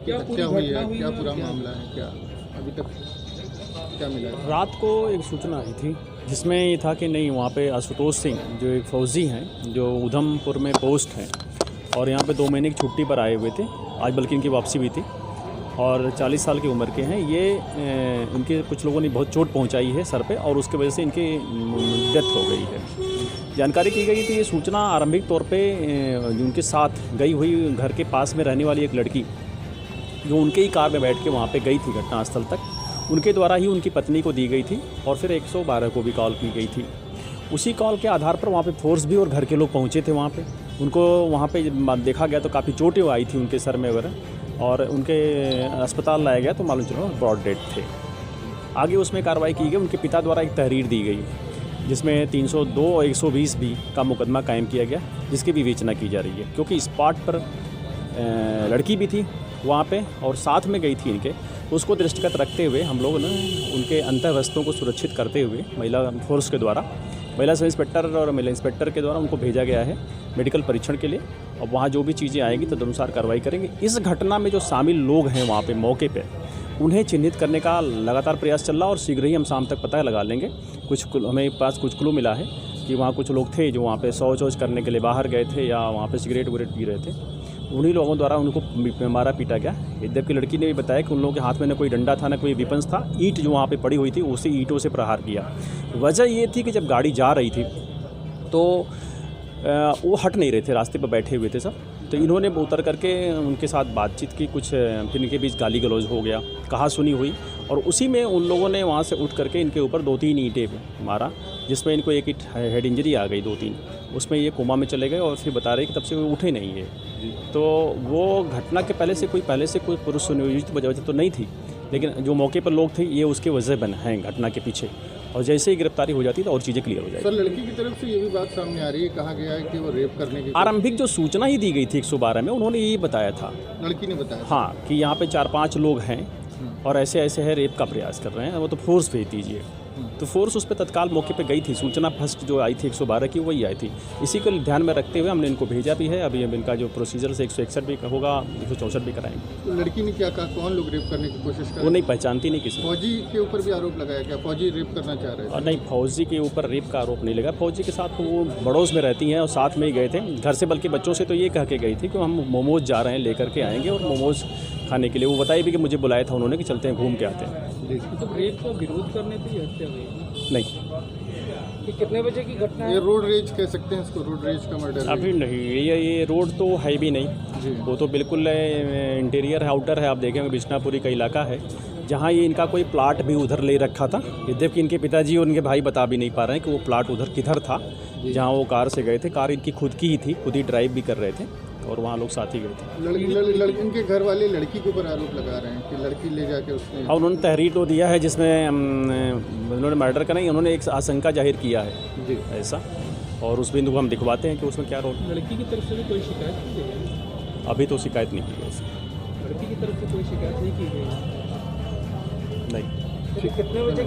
क्या हुई है, क्या पूरा मामला है, क्या अभी तक क्या मिला है? रात को एक सूचना आई थी जिसमें ये था कि नहीं, वहाँ पे आशुतोष सिंह जो एक फ़ौजी हैं जो उधमपुर में पोस्ट हैं और यहाँ पे 2 महीने की छुट्टी पर आए हुए थे। आज बल्कि इनकी वापसी भी थी और 40 साल की उम्र के हैं ये। इनके कुछ लोगों ने बहुत चोट पहुँचाई है सर पे और उसकी वजह से इनकी डेथ हो गई है। जानकारी की गई थी, ये सूचना आरंभिक तौर पे उनके साथ गई हुई घर के पास में रहने वाली एक लड़की जो उनके ही कार में बैठ के वहाँ पे गई थी घटनास्थल तक, उनके द्वारा ही उनकी पत्नी को दी गई थी और फिर 112 को भी कॉल की गई थी। उसी कॉल के आधार पर वहाँ पे फोर्स भी और घर के लोग पहुँचे थे वहाँ पे। उनको वहाँ पे देखा गया तो काफ़ी चोटें आई थी उनके सर में वगैरह और उनके अस्पताल लाया गया तो मालूम चला ब्रॉड डेड थे। आगे उसमें कार्रवाई की गई। उनके पिता द्वारा एक तहरीर दी गई जिसमें 302 और 120 भी का मुकदमा कायम किया गया जिसकी विवेचना की जा रही है, क्योंकि स्पॉट पर लड़की भी थी वहाँ पे और साथ में गई थी इनके। उसको दृष्टिगत रखते हुए हम लोग ने उनके अंतःवस्तुओं को सुरक्षित करते हुए महिला फोर्स के द्वारा, महिला सब इंस्पेक्टर और महिला इंस्पेक्टर के द्वारा उनको भेजा गया है मेडिकल परीक्षण के लिए और वहाँ जो भी चीज़ें आएंगी तदनुसार कार्रवाई करेंगे। इस घटना में जो शामिल लोग हैं वहाँ पे मौके पे उन्हें चिन्हित करने का लगातार प्रयास चल रहा और शीघ्र ही हम शाम तक पता लगा लेंगे। हमें पास कुछ क्लू मिला है कि वहाँ कुछ लोग थे जो वहाँ पे शौच करने के लिए बाहर गए थे या वहाँ पे सिगरेट वगैरह पी रहे थे। उन्हीं लोगों द्वारा उनको मारा पीटा गया। जबकि लड़की ने भी बताया कि उन लोगों के हाथ में न कोई डंडा था न कोई वेपन्स था। ईंट जो वहाँ पे पड़ी हुई थी उसी ईंटों से प्रहार किया। वजह ये थी कि जब गाड़ी जा रही थी तो वो हट नहीं रहे थे, रास्ते पर बैठे हुए थे सब। तो इन्होंने उतर करके उनके साथ बातचीत की, कुछ फिर इनके बीच गाली गलौज हो गया, कहा सुनी हुई और उसी में उन लोगों ने वहाँ से उठ करके इनके ऊपर 2-3 ईंटें मारा जिसमें इनको एक हेड इंजरी आ गई 2-3। उसमें ये कोमा में चले गए और फिर बता रहे कि तब से वो उठे नहीं है। तो वो घटना के पहले से कोई पुरुष सुनियोजित वजह तो नहीं थी, लेकिन जो मौके पर लोग थे ये उसके वजह बन हैं घटना के पीछे। और जैसे ही गिरफ्तारी हो जाती तो और चीज़ें क्लियर हो जाएगी। सर, लड़की की तरफ से ये भी बात सामने आ रही है, कहा गया है कि वो रेप करने की आरंभिक जो सूचना ही दी गई थी 112 में उन्होंने यही बताया था, लड़की ने बताया हाँ, कि यहाँ पे 4-5 लोग हैं और ऐसे है रेप का प्रयास कर रहे हैं, वो तो फोर्स भेज दीजिए। तो फोर्स उस पर तत्काल मौके पे गई थी। सूचना फर्स्ट जो आई थी 112 की वही आई थी। इसी को ध्यान में रखते हुए हमने इनको भेजा भी है। अभी अब इनका जो प्रोसीजर से 161 भी होगा, 164 भी कराएंगे। तो लड़की ने क्या कहा, कौन लोग रेप करने की कोशिश कर रहे? वो नहीं पहचानती नहीं किसी। फौजी के ऊपर भी आरोप लगाया क्या, फौजी रेप करना चाह रहे थे? और नहीं, फौजी के ऊपर रेप का आरोप नहीं लगा। फौजी के साथ तो वो बड़ोस में रहती हैं और साथ में ही गए थे घर से, बल्कि बच्चों से तो ये कह के गई थी कि हम मोमोज़ जा रहे हैं, लेकर के आएंगे और मोमोज़ खाने के लिए। वो बताई भी कि मुझे बुलाया था उन्होंने कि चलते हैं घूम के आते हैं। तो रेप का विरोध करने पे ही हत्या हुई? नहीं। कि कितने बजे की घटना है? ये रोड रेज कह सकते हैं इसको, रोड रेज का मर्डर अभी नहीं, ये रोड तो है भी नहीं, वो तो बिल्कुल इंटीरियर आउटर है। आप देखेंगे बिश्नापुरी का इलाका है जहाँ ये इनका कोई प्लाट भी उधर ले रखा था। यद्यपि इनके पिताजी और इनके भाई बता भी नहीं पा रहे हैं कि वो प्लाट उधर किधर था जहाँ वो कार से गए थे। कार इनकी खुद की ही थी, खुद ही ड्राइव भी कर रहे थे और वहाँ लोग साथ ही गए थे। लड़की के घर वाले लड़की के ऊपर आरोप लगा रहे हैं कि लड़की ले जाके उसने, और उन्होंने तहरीर तो दिया है जिसमें उन्होंने मर्डर का नहीं, उन्होंने एक आशंका जाहिर किया है जी ऐसा, और उस बिंदु को हम दिखवाते हैं कि उसमें क्या रोल। लड़की की तरफ से भी कोई शिकायत की गई है? अभी तो शिकायत नहीं की गई। लड़की की तरफ से कोई शिकायत नहीं की गई? नहीं। कितने बजे